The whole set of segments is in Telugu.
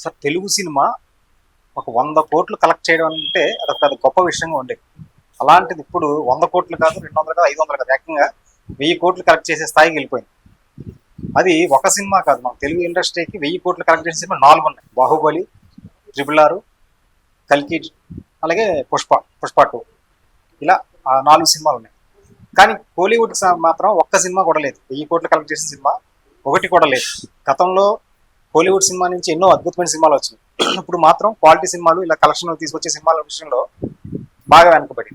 సార్ తెలుగు సినిమా ఒక 100 కోట్లు కలెక్ట్ చేయడం అంటే అది గొప్ప విషయంగా ఉండేది. అలాంటిది ఇప్పుడు 100 కోట్లు కాదు, 200 కాదు, 500 కాదు, ఏకంగా 1000 కోట్లు కలెక్ట్ చేసే స్థాయికి వెళ్ళిపోయింది. అది ఒక సినిమా కాదు, మన తెలుగు ఇండస్ట్రీకి 1000 కోట్లు కలెక్ట్ చేసే సినిమా 4 ఉన్నాయి. బాహుబలి, RRR, కల్కి, అలాగే పుష్ప 2, ఇలా 4 సినిమాలు ఉన్నాయి. కానీ కోలీవుడ్ మాత్రం ఒక్క సినిమా కూడా లేదు. 1000 కోట్లు కలెక్ట్ చేసిన సినిమా ఒకటి కూడా లేదు. గతంలో కోలీవుడ్ సినిమా నుంచి ఎన్నో అద్భుతమైన సినిమాలు వచ్చినాయి. ఇప్పుడు మాత్రం క్వాలిటీ సినిమాలు, ఇలా కలెక్షన్ తీసుకొచ్చే సినిమాల విషయంలో బాగా వెనకబడి,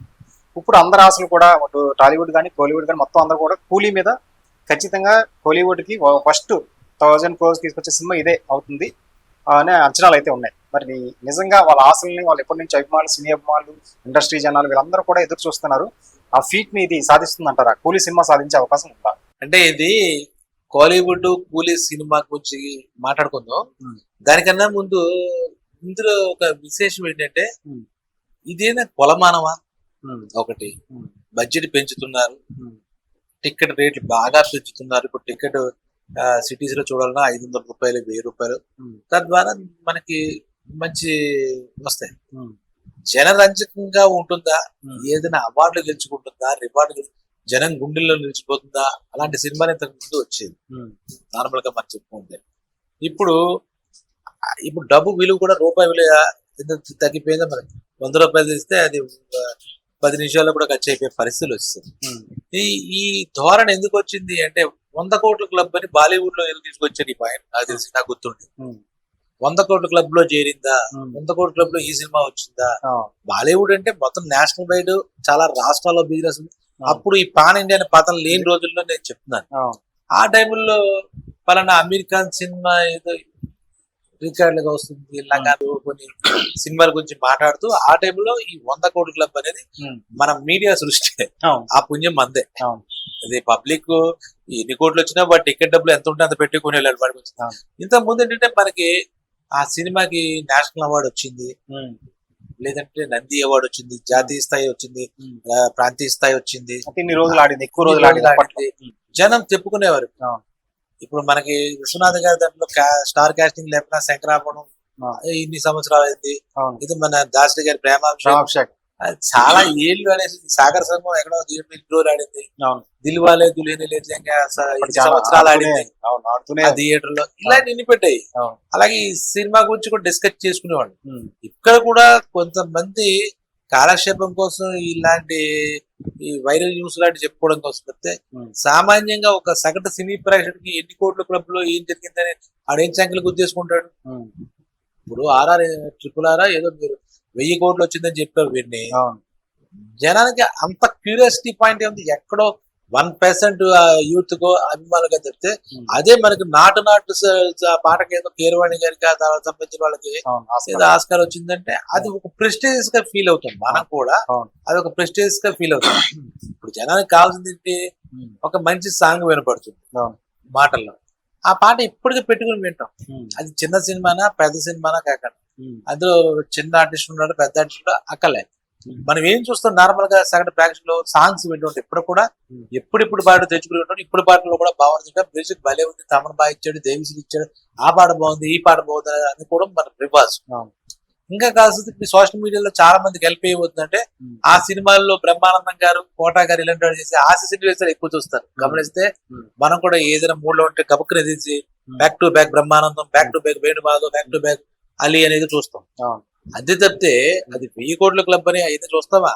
ఇప్పుడు అందరి ఆశలు కూడా అటు టాలీవుడ్ కానీ కోలీవుడ్ కానీ మొత్తం అందరూ కూడా కూలీ మీద ఖచ్చితంగా కోలీవుడ్కి ఫస్ట్ 1000 crores తీసుకొచ్చే సినిమా ఇదే అవుతుంది అనే అంచనాలు అయితే ఉన్నాయి. మరి నిజంగా వాళ్ళ ఆశల్ని వాళ్ళు ఎప్పటి నుంచి అభిమానులు, సినీ అభిమానులు, ఇండస్ట్రీ జనాలు వీళ్ళందరూ కూడా ఎదురు చూస్తున్నారు. ఆ ఫీట్ ని ఇది సాధిస్తుంది అంటారా? కూలీ సినిమా సాధించే అవకాశం ఉందా? అంటే ఇది కాలీవుడ్ కూలీ సినిమా గురించి మాట్లాడుకుందాం. దానికన్నా ముందు ఇందులో ఒక విశేషం ఏంటంటే, ఇదేనా కొలమానమా? ఒకటి, బడ్జెట్ పెంచుతున్నారు, టికెట్ రేట్లు బాగా పెంచుతున్నారు. ఇప్పుడు టికెట్ సిటీస్ లో చూడాలన్నా 500 రూపాయలు, 1000 రూపాయలు. తద్వారా మనకి మంచి వస్తాయి. జనరంజకంగా ఉంటుందా? ఏదైనా అవార్డులు గెలుచుకుంటుందా? రివార్డు జనం గుండెల్లో నిలిచిపోతుందా? అలాంటి సినిమాలు ఇంతకు ముందు వచ్చేది నార్మల్ గా మనం చెప్పుకుంటే. ఇప్పుడు డబ్బు విలువ కూడా, రూపాయి విలువ తగ్గిపోయిందా? మనకి 100 రూపాయలు తీస్తే అది 10 నిమిషాల్లో కూడా ఖర్చు అయిపోయే పరిస్థితులు వస్తుంది. ఈ ధోరణి ఎందుకు వచ్చింది అంటే, 100 కోట్ల క్లబ్ అని బాలీవుడ్ లో ఎందుకు తీసుకొచ్చారు ఈ పాయింట్ నాకు తెలిసి, నాకు గుర్తుండే. 100 కోట్ల క్లబ్ లో చేరిందా? 100 కోట్ల క్లబ్ లో ఈ సినిమా వచ్చిందా? బాలీవుడ్ అంటే మొత్తం నేషనల్ వైడ్ చాలా రాష్ట్రాల్లో బిజినెస్. అప్పుడు ఈ పాన్ ఇండియా అనే పదం లేని రోజుల్లో నేను చెప్తున్నాను. ఆ టైంలో పలానా అమీర్ ఖాన్ సినిమా ఏదో రికార్డులుగా వస్తుంది, ఇలాగా కొన్ని సినిమాల గురించి మాట్లాడుతూ ఆ టైంలో ఈ 100 కోట్ల క్లబ్ అనేది మన మీడియా సృష్టి. ఆ పుణ్యం మందే. అది పబ్లిక్ ఎన్ని కోట్లు వచ్చినా వాటి టికెట్ డబ్బులు ఎంత ఉంటే అంత పెట్టుకుని వెళ్ళాడు వాడికి. ఇంత ముందు ఏంటంటే మనకి ఆ సినిమాకి నేషనల్ అవార్డు వచ్చింది, లేదంటే నంది అవార్డు వచ్చింది, జాతీయ స్థాయి వచ్చింది, ప్రాంతీయ స్థాయి వచ్చింది. ఇన్ని రోజులు ఆడింది, ఎక్కువ రోజులు ఆడింది, జనం చెప్పుకునేవారు. ఇప్పుడు మనకి విశ్వనాథ్ గారి దాంట్లో స్టార్ కాస్టింగ్ లేకుండా శంకరాభరణం ఇన్ని సంవత్సరాలు అయింది. ఇది మన దాసరి గారి ప్రేమాభిషేకం చాలా ఏళ్ళు అనేసి, సాగర్ సంఘం ఎక్కడో 1 రోజులు ఆడింది, దిల్వాలే దుల్హనియా లే జాయేంగే సంవత్సరాలు ఆడింది ఆ థియేటర్ లో. ఇలాంటి ఇన్ని పెట్టాయి. అలాగే ఈ సినిమా గురించి కూడా డిస్కస్ చేసుకునేవాళ్ళు. ఇక్కడ కూడా కొంతమంది కాలక్షేపం కోసం ఇలాంటి ఈ వైరల్ న్యూస్ లాంటి చెప్పుకోవడం కోసం వస్తే, సామాన్యంగా ఒక సగటు సినీ ప్రేక్షకుడికి ఎన్ని కోట్ల క్లబ్ లో ఏం జరిగిందని ఆడేం సంఖ్యలు గుర్తేసుకుంటాడు. ఇప్పుడు RRR ఏదో మీరు 1000 కోట్లు వచ్చిందని చెప్పారు. వీడిని జనానికి అంత క్యూరియాసిటీ పాయింట్ ఏముంది? ఎక్కడో 1% యూత్ కో అభిమానులుగా చెప్తే, అదే మనకి నాటు పాటకి ఏదో కీరవాణి గారికి సంబంధించిన వాళ్ళకి ఏదో ఆస్కార్ వచ్చిందంటే అది ఒక ప్రెస్టీజియస్ గా ఫీల్ అవుతాం. మనం కూడా అది ఒక ప్రెస్టీజియస్ గా ఫీల్ అవుతాం. ఇప్పుడు జనానికి కావాల్సింది ఏంటి? ఒక మంచి సాంగ్ వినపడుతుంది మాటల్లో, ఆ పాట ఇప్పటికీ పెట్టుకుని వింటాం. అది చిన్న సినిమానా పెద్ద సినిమానా కాకుండా, అందులో చిన్న ఆర్టిస్ట్ ఉన్నాడు, పెద్ద ఆర్టిస్ట్ ఉన్నాడు, అక్కలే. మనం ఏం చూస్తాం? నార్మల్ గా సగటు ప్రేక్షకులు సాంగ్స్ వింటుంటాం. ఇప్పుడు కూడా ఎప్పుడు పాట తెచ్చుకుని ఉంటాం. ఇప్పుడు పాటలో కూడా బాగుంది, మ్యూజిక్ భలే ఉంది, తమన్ బాగా ఇచ్చాడు, దేవిశ్రీ ఇచ్చాడు, ఆ పాట బాగుంది, ఈ పాట బాగుంది అని కూడా మన రివాజ్. ఇంకా కాల్సింది ఇప్పుడు సోషల్ మీడియాలో చాలా మందికి హెల్ప్ అయిపోతుందంటే, ఆ సినిమాల్లో బ్రహ్మానందం గారు, కోటా గారు ఇలాంటి వాడు చేసి హాస్య సన్నివేశాలు ఎక్కువ చూస్తారు. గమనిస్తే మనం కూడా ఏదైనా మూడ్ లో ఉంటే గబుక్కుని ఎదిసి back to back Brahmanandam, back to back Venumadhav, back to back Ali అనేది చూస్తాం. అదే తప్పితే అది 1000 కోట్ల క్లబ్ అని అయితే చూస్తావా?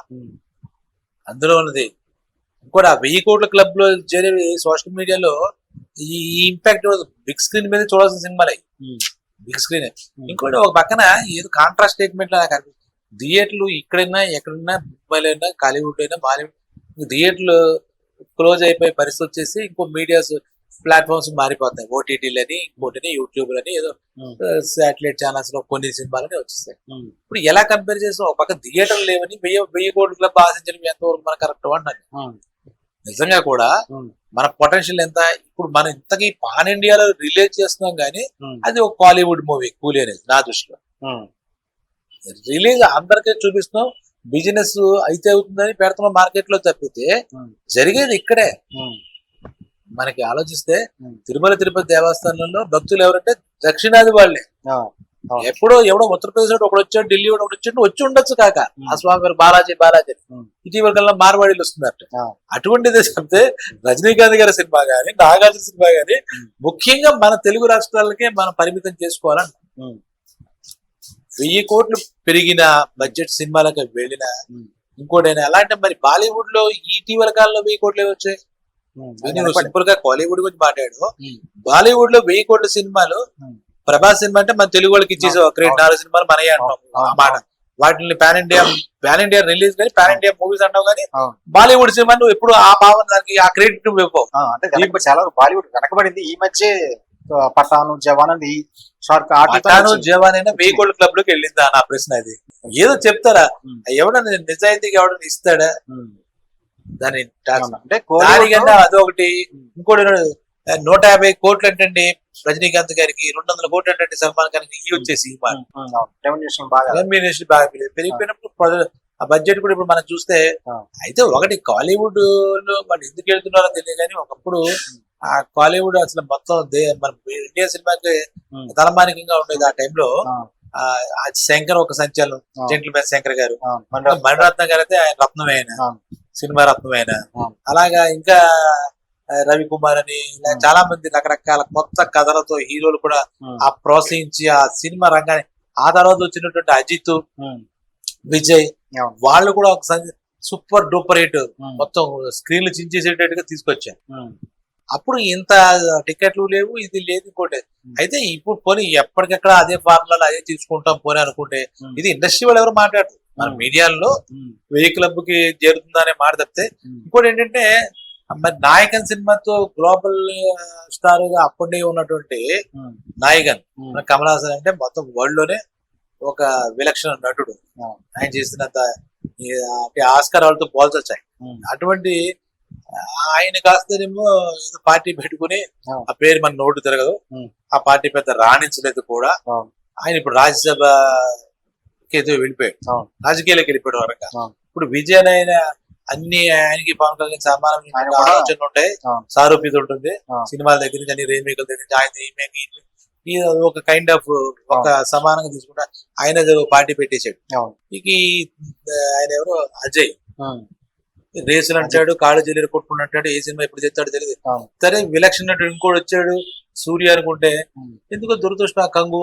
అందులో ఉన్నది ఇంకోటి, ఆ 1000 కోట్ల క్లబ్ లో చేరే సోషల్ మీడియాలో ఈ ఇంపాక్ట్ బిగ్ స్క్రీన్ మీద చూడాల్సిన సినిమాలే, బిగ్ స్క్రీన్. ఇంకోటి ఒక పక్కన ఏదో కాంట్రాస్ట్ స్టేట్మెంట్ లాగా కనిపిస్తుంది. థియేటర్లు ఇక్కడైనా ఎక్కడైనా, ముంబైలో అయినా, కాలీవుడ్ అయినా, బాలీవుడ్, థియేటర్లు క్లోజ్ అయిపోయే పరిస్థితి వచ్చేసి ఇంకో మీడియాస్ ప్లాట్ఫామ్స్ మారిపోతాయి. ఓటీటీలని, ఇంకోటిని యూట్యూబ్ లని, ఏదో శాటిలైట్ ఛానల్స్ లో కొన్ని సినిమాలని వచ్చేస్తాయి. ఇప్పుడు ఎలా కంపేర్ చేస్తాం? ఒక పక్క థియేటర్లు లేవని 1000 కోట్ల క్లబ్ ఆశించడం ఎంతవరకు మన కరెక్ట్ అంటారు. నిజంగా కూడా మన పొటెన్షియల్ ఎంత? ఇప్పుడు మనం ఇంతకీ పాన్ ఇండియాలో రిలీజ్ చేస్తున్నాం కానీ అది ఒక కాలీవుడ్ మూవీ కూలీ అనేది నా దృష్టిలో. రిలీజ్ అందరికీ చూపిస్తున్నాం, బిజినెస్ అయితే అవుతుందని పెడుతున్నాం మార్కెట్ లో, తప్పితే జరిగేది ఇక్కడే. మనకి ఆలోచిస్తే తిరుమల తిరుపతి దేవస్థానంలో భక్తులు ఎవరంటే దక్షిణాది వాళ్ళే. అవును. ఎప్పుడో ఎవడో ఉత్తరప్రదేశ్ ఒకడు వచ్చాడు, ఢిల్లీ ఒకటి వచ్చాడు, వచ్చి ఉండొచ్చు కాక ఆ స్వామి గారు బాలాజీ అని. ఇటీవల కల్లా మార్వాడీలు వస్తున్నారు. అటువంటిది చెప్తే రజనీకాంత్ గారి సినిమా గానీ, నాగార్జున సినిమా గానీ ముఖ్యంగా మన తెలుగు రాష్ట్రాలకే మనం పరిమితం చేసుకోవాలని. 1000 కోట్లు పెరిగిన బడ్జెట్ సినిమాలకు వెళ్ళిన ఇంకోటైనా అలాంటి మరి బాలీవుడ్ లో ఇటీవల కాలంలో 1000 కోట్లు వచ్చాయి. సింపుల్ గా కాలీవుడ్ గురించి మాట్లాడు, బాలీవుడ్ లో 1000 కోట్ల సినిమాలు, ప్రభాస్ సినిమా అంటే మన తెలుగు వాళ్ళకి ఇచ్చేసి ఒక 4 సినిమాలు మనయే అంటాం ఆ మాట. వాటిని పాన్ ఇండియా రిలీజ్ కానీ పాన్ ఇండియా మూవీస్ అంటావు కానీ బాలీవుడ్ సినిమా నువ్వు ఎప్పుడు ఆ భావన దానికి ఆ క్రెడిట్ నువ్వు ఇవ్వవు. అంటే చాలా బాలీవుడ్ వెనకబడింది. ఈ మధ్య పఠాను, జవాన్ అని పఠాను, జవాన్ అయినా 1000 కోట్ల క్లబ్ లోకి వెళ్ళిందా నా ప్రశ్న. అది ఏదో చెప్తారా, ఎవడన్నా నిజాయితీగా ఎవడన్నా ఇస్తాడా దాని అంటే దానికన్నా అదొకటి. ఇంకోటి 150 కోట్లు ఏంటండి రజనీకాంత్ గారికి, 200 కోట్లు ఏంటంటే సల్మాన్ ఖాన్ ఇవి వచ్చేసి బాగా పెరిగిపోయినప్పుడు ఆ బడ్జెట్ కూడా ఇప్పుడు మనం చూస్తే అయితే ఒకటి కాలీవుడ్ లో వాళ్ళు ఎందుకు వెళ్తున్నారో తెలియదు కానీ ఒకప్పుడు ఆ కాలీవుడ్ అసలు మొత్తం మన ఇండియా సినిమాకి తలమానికంగా ఉండేది ఆ టైంలో. శంకర్ ఒక సంచలనం, జెంటిల్మెన్ శంకర్ గారు, మణిరత్నం గారు అయితే ఆయన రత్నమే, ఆయన సినిమా రత్నమైన. అలాగా ఇంకా రవికుమార్ అని ఇలా చాలా మంది రకరకాల కొత్త కథలతో హీరోలు కూడా ఆ ప్రోత్సహించి ఆ సినిమా రంగాన్ని. ఆ తర్వాత వచ్చినటువంటి అజిత్, విజయ్ వాళ్ళు కూడా ఒక సూపర్ డూపర్ హిట్ మొత్తం స్క్రీన్లు చించేసేటట్టుగా తీసుకొచ్చారు. అప్పుడు ఇంత టికెట్లు లేవు, ఇది లేదు, ఇంకోటి. అయితే ఇప్పుడు పోనీ ఎప్పటికెక్కడ అదే ఫార్ములా అదే తీసుకుంటాం పోనీ అనుకుంటే ఇది ఇండస్ట్రీ వాళ్ళు ఎవరు మాట్లాడరు. మన మీడియాలో 1000 క్లబ్ కి చేరుతుందనే మాట తప్పితే ఇంకోటి ఏంటంటే మరి నాయకన్ సినిమాతో గ్లోబల్ స్టార్ గా అప్పుడే ఉన్నటువంటి నాయకన్ కమల్ హాసన్ అంటే మొత్తం వరల్డ్ లోనే ఒక విలక్షణ నటుడు. ఆయన చేసినంత ఆస్కార్ వాళ్ళతో పోల్చొచ్చాయి. అటువంటి ఆయన కాస్తేనేమో పార్టీ పెట్టుకుని ఆ పేరు మన నోటు తిరగదు, ఆ పార్టీ పెద్ద రాణించలేదు కూడా. ఆయన ఇప్పుడు రాజ్యసభకి ఏదో వెళ్ళిపోయాడు, రాజకీయాలకు వెళ్ళిపోయాడు వరకు. ఇప్పుడు విజయన్ అయిన అన్ని ఆయనకి పవన్ కళ్యాణ్ సమానమైన ఆలోచనలు ఉంటాయి, సారూప్యత ఉంటుంది. సినిమాల దగ్గర నుంచి అన్ని రీమేకుల దగ్గర నుంచి ఆయన ఒక కైండ్ ఆఫ్ ఒక సమానంగా తీసుకుంటా ఆయన పార్టీ పెట్టేశాడు. ఇక ఆయన ఎవరు అజయ్ రేసులు అంటాడు, కాళ్ళు జల్లి కొట్టుకుని అంటాడు, ఏ సినిమా ఎప్పుడు తెస్తాడు తెలియదు. సరే విలక్షణ ఇంకోటి వచ్చాడు సూర్య అనుకుంటే ఎందుకో దురదృష్టం కంగు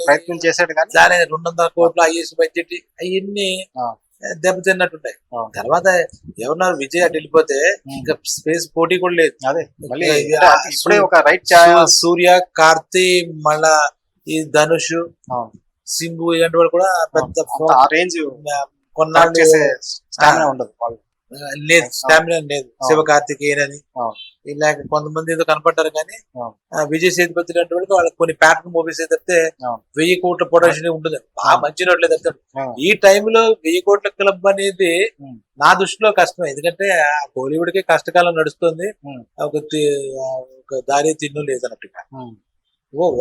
ప్రయత్నం చేశాడు కానీ 200 కోట్ల ఐఎస్ బడ్జెట్ అవన్నీ దెబ్బతిన్నట్టుంటాయి. తర్వాత ఎవరన్నారు విజయ్ అటు వెళ్ళిపోతే ఇంకా స్పేస్ పోటీ కూడా లేదు. సూర్య, కార్తీ, మళ్ళా ఈ ధనుష్, సింబు ఇలాంటి వాళ్ళు కూడా పెద్ద రేంజ్ కొన్నాళ్ళు ఉండదు లేదు, స్టామినా లేదు. శివకార్తికేయన్ అని ఇలా కొంతమంది ఏదో కనపడ్డారు కానీ విజయ్ సేతుపతి లాంటి వాళ్ళకి వాళ్ళకి కొన్ని ప్యాటర్న్ మూవీస్ అయితే 1000 కోట్ల ప్రొడక్షన్ ఉంటుంది, బాగా మంచి రోడ్లు చెప్తాడు. ఈ టైంలో 1000 కోట్ల క్లబ్ అనేది నా దృష్టిలో కష్టం. ఎందుకంటే బాలీవుడ్ కి కష్టకాలం నడుస్తుంది, ఒక దారి తిన్ను లేదన్నట్టుగా.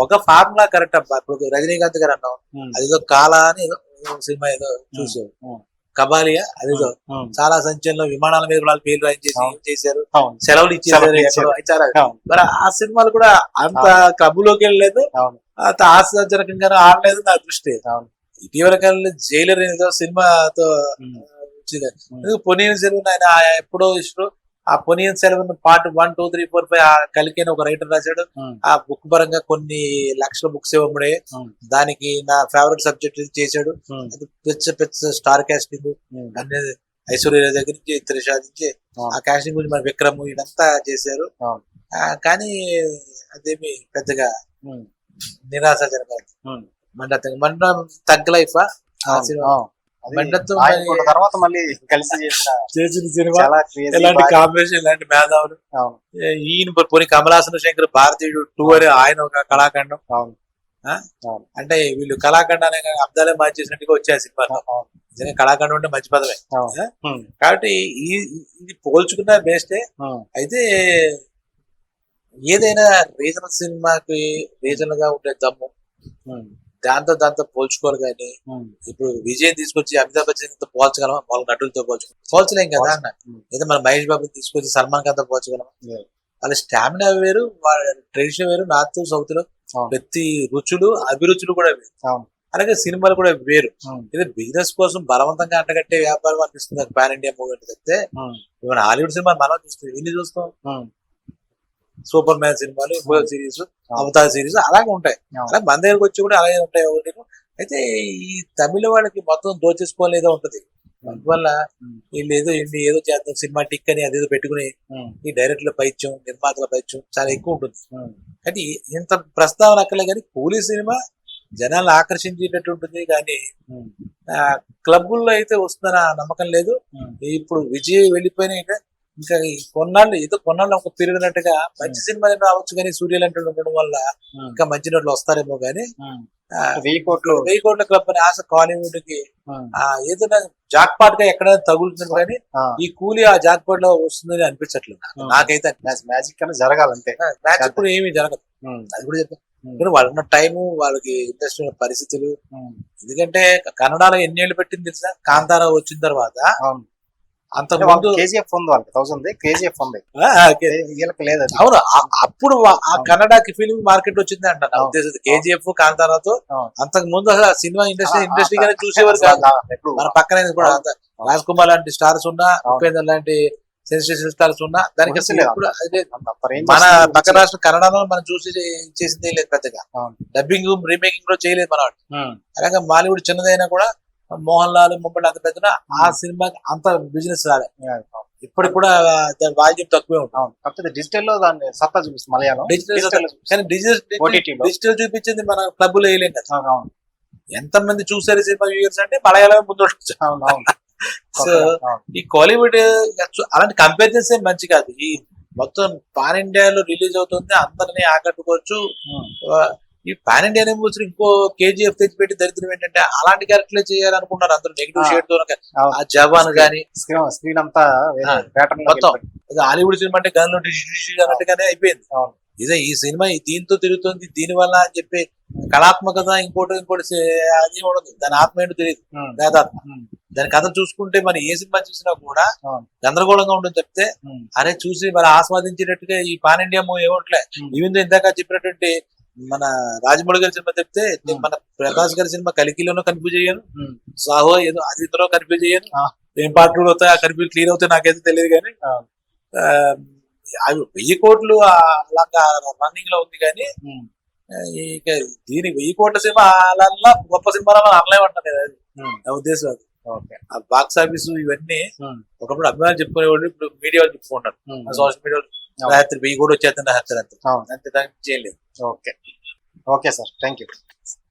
ఒక ఫార్ములా కరెక్ట్ అబ్బా. ఇప్పుడు రజనీకాంత్ గారు అన్నాం, అదేదో కాలా అని ఏదో సినిమా ఏదో చూసారు, కబాలియా అదేదో చాలా సంచలనం, విమానాల మీద వాళ్ళు పేర్లు చేశారు, సెలవులు ఇచ్చేసారు. మరి ఆ సినిమాలు కూడా అంత క్లబ్లోకి వెళ్ళలేదు, అంత ఆశ్చర్యజనకంగానే ఆడలేదు నా దృష్టి. ఇటీవల కాలంలో జైలర్ ఏదో సినిమాతో పొన్నియిన్ సెల్వన్ ఆయన ఎప్పుడో ఇష్టం. ఆ పొన్నియిన్ సెల్వన్ పార్ట్ 1, 2, 3, 4, 5 కలికిన ఒక రైటర్ రాశాడు. ఆ బుక్ పరంగా కొన్ని లక్షల బుక్స్ ఇవ్వముడే, దానికి నా ఫేవరెట్ సబ్జెక్ట్ చేశాడు. అది పెద్ద స్టార్ కాస్టింగ్ అన్ని ఐశ్వర్య దగ్గర నుంచి త్రిష నుంచి ఆ కాస్టింగ్ గురించి మన విక్రమ్ ఇదంతా చేశారు. కానీ అదేమి పెద్దగా నిరాశాజనకం. మండ తగ్గ లైఫ్ తర్వాత మళ్ళీ కలిసి చేసిన సినిమా ఎలాంటి కాంబినేషన్, ఇలాంటి మేధావులు. ఈయన పోనీ కమల్ హాసన్, శంకర్ భారతీయుడు 2 అని ఆయన ఒక కళాఖండం. అంటే వీళ్ళు కళాఖండాన్ని అబ్దాలే మార్చేసినట్టుగా వచ్చే సినిమాలో. నిజంగా కళాఖండం అంటే మంచి పదమే కాబట్టి ఇది పోల్చుకున్న బెస్టే. అయితే ఏదైనా రీజనల్ సినిమాకి రీజనల్ గా ఉండే దమ్ము దాంతో పోల్చుకోవాలి. కానీ ఇప్పుడు విజయ్ తీసుకొచ్చి అమితాబ్ బచ్చన్ తో పోల్చగలమా? వాళ్ళ నటులతో పోల్చలేం కదా అన్న. ఏదో మన మహేష్ బాబు తీసుకొచ్చి సల్మాన్ ఖాన్ తో పోల్చగలమా? వాళ్ళ స్టామినా వేరు, వాళ్ళ ట్రెడిషన్ వేరు. నార్త్ సౌత్ లో అవును. ప్రతి రుచులు అభిరుచులు కూడా వేరు. అవును. అలాగే సినిమాలు కూడా వేరు. ఉమ్, ఇది బిజినెస్ కోసం బలవంతంగా అంటగట్టే వ్యాపారం అనిపిస్తుంది పాన్ ఇండియా మూవీ అంటే తప్పితే. ఉమ్, ఇవన్న హాలీవుడ్ సినిమా మనం చూస్తాం, ఎన్ని చూస్తాం? ఉమ్, సూపర్ మ్యాన్ సినిమాలు, సిరీస్, అవును. అవతార్ సిరీస్ అలాగే ఉంటాయి. అవును. అలాగే మన దగ్గరకు వచ్చి కూడా అలాగే ఉంటాయి ఒకటి. అయితే ఈ తమిళ వాళ్ళకి మొత్తం దోచేసుకోలేదో ఉంటది. అందువల్ల ఉమ్, వీళ్ళు ఏదో చేద్దాం సినిమా టిక్ అని అదేదో పెట్టుకుని ఉమ్, ఈ డైరెక్టర్ల పైత్యం, నిర్మాతల పైత్యం చాలా ఎక్కువ ఉంటుంది. ఉమ్, కానీ ఇంత ప్రస్తావన అక్కలే కానీ కూలీ సినిమా జనాలను ఆకర్షించేటట్టు ఉంటుంది. కానీ ఉమ్, క్లబ్బుల్లో అయితే వస్తుందని ఆ నమ్మకం లేదు. ఉమ్, ఇప్పుడు విజయ్ వెళ్ళిపోయినా ఇంకా ఈ కొన్నాళ్ళు ఒక పెరిగినట్టుగా మంచి సినిమాలు రావచ్చు, కానీ సూర్య లాంటి ఉండడం వల్ల ఉమ్, ఇంకా మంచి నోట్లు వస్తారేమో. కానీ ఉమ్. 1000 కోట్లు. 1000 కోట్ల క్లబ్ అనే ఆశ కాలీవుడ్ కి ఉమ్, ఏదైనా జాక్ పాట్ గా ఎక్కడైనా తగులుతుంది, కానీ ఆ, ఈ కూలీ ఆ జాక్ పాట్ లో వస్తుందని అనిపించట్లేదు ఉమ్. నాకైతే. మ్యాజిక్ అనేది జరగాలంతే. మ్యాచ్ ఇప్పుడు ఏమీ జరగదు, ఉమ్, అది కూడా చెప్తాను. ఉమ్, కానీ వాళ్ళ టైము, వాళ్ళకి ఇండస్ట్రీ పరిస్థితులు. ఉమ్, ఎందుకంటే కన్నడలో ఎన్ని ఏళ్ళు పెట్టింది తెలుసా? కాంతారా వచ్చిన తర్వాత. అవును. అంతకు ముందు కేజీఎఫ్ ఉంది, వాళ్ళకి 1000 కేజీఎఫ్ ఉంది, వీళ్ళకి లేదు అది. అవును, అప్పుడు ఆ కన్నడకి ఫిల్మ్ మార్కెట్ వచ్చింది అంట నా అవును. ఉద్దేశం. కేజీఎఫ్, కాంతారాతో అవును. అంతకు ముందు అసలు సినిమా ఇండస్ట్రీ గానే చూసేవారు అసలు కాదు. ఎప్పుడు మన పక్కన కూడా అంత రాజ్ కుమార్ లాంటి స్టార్స్ ఉన్నా, అవును. ఉపేందర్ లాంటి సెన్సేషన్ స్టార్స్ ఉన్నా, దానికి అసలు లేదు. ఎప్పుడు అదే అంత range మన వస్తుంది. పక్క రాష్ట్రం కన్నడలో మనం చూసి చేసిందే లేదు పెద్దగా. అవును. డబ్బింగ్ రీమేకింగ్ కూడా చేయలేదు మన వాళ్ళు. ఉమ్, అలాగే బాలీవుడ్ చిన్నదైనా కూడా మోహన్ లాల్, ముంబై అంత పెద్ద ఆ సినిమాకి అంత బిజినెస్ రాలే. ఇప్పటికి కూడా దాని వాల్యూమ్ తక్కువే ఉంటుంది. అవును. కాకపోతే డిజిటల్ లో దాన్ని సత్తా చూపిస్తుంది మలయాళం. డిజిటల్ డిజిటల్ లో కానీ చూపిస్తుంది. OTT లో. డిజిటల్ చూపించింది మన క్లబ్ లో వేయలేం కదా. అవును, అవును, ఎంత మంది చూసారు సినిమా వ్యూయర్స్ అంటే మలయాళం ముందు ఉంటుంది. అవును, అవును. సో అవును. ఈ కాలీవుడ్ అలాంటి కంపేరిజన్స్ ఏం మంచి కాదు. ఈ మొత్తం పాన్ ఇండియాలో రిలీజ్ అవుతుంది, అందరినీ ఆకట్టుకోవచ్చు. ఉమ్, ఈ పాన్ ఇండియా మూవీస్ ఇంకో కేజీఎఫ్ తెచ్చిపెట్టి దరిద్రం ఏంటంటే అలాంటి క్యారెక్టర్లే చేయాలనుకున్నారు అందరూ. నెగిటివ్ షేడ్ తో అవును. ఆ జవాన్ గానీ స్క్రీన్ అంతా ప్యాటర్న్ మొత్తం హాలీవుడ్ సినిమా అంటే గన్లో డిష్ అన్నట్టుగానే అయిపోయింది. అవును. ఇదే ఈ సినిమా దీంతో తిరుగుతుంది, దీని వల్ల అని చెప్పి కళాత్మకత ఇంకోటి అది ఉండదు. దాని ఆత్మ ఏంటో తెలియదు, వేదాత్మ. దాని కథ చూసుకుంటే మనం ఏ సినిమా చూసినా కూడా గందరగోళంగా ఉంటుంది చెప్తే, అరే చూసి మరి ఆస్వాదించేటట్టుగా ఈ పాన్ ఇండియా మూవీ ఏమట్లే. ఈవెన్ ఇందాక చెప్పినటువంటి మన రాజమౌళి గారి సినిమా చెప్తే, మన ప్రకాష్ గారి సినిమా కలికిలోనూ కన్ఫ్యూజ్ అయ్యాను, సాహో ఏదో అది ఇందులో కన్ఫ్యూజ్ అయ్యాను. ఏం పార్ట్లు అవుతాయి ఆ కన్ఫ్యూజ్ క్లియర్ అవుతాయి నాకైతే తెలియదు. కానీ అవి 1000 కోట్లు అలాగా రన్నింగ్ లో ఉంది. కానీ ఇక దీని 1000 కోట్ల సినిమా అలా గొప్ప సినిమాలలో అనలేమంటాను నేను. అది నా ఉద్దేశం. అది ఆ బాక్స్ ఆఫీస్ ఇవన్నీ ఒకప్పుడు అభిమానులు చెప్పుకునేవాళ్ళు, ఇప్పుడు మీడియా వాళ్ళు చెప్పుకుంటారు. సోషల్ మీడియాలో రాత్రి 1000 కోట్లు వచ్చేస్తుంది అంతే, దానికి చేయలేదు. Okay sir, thank you.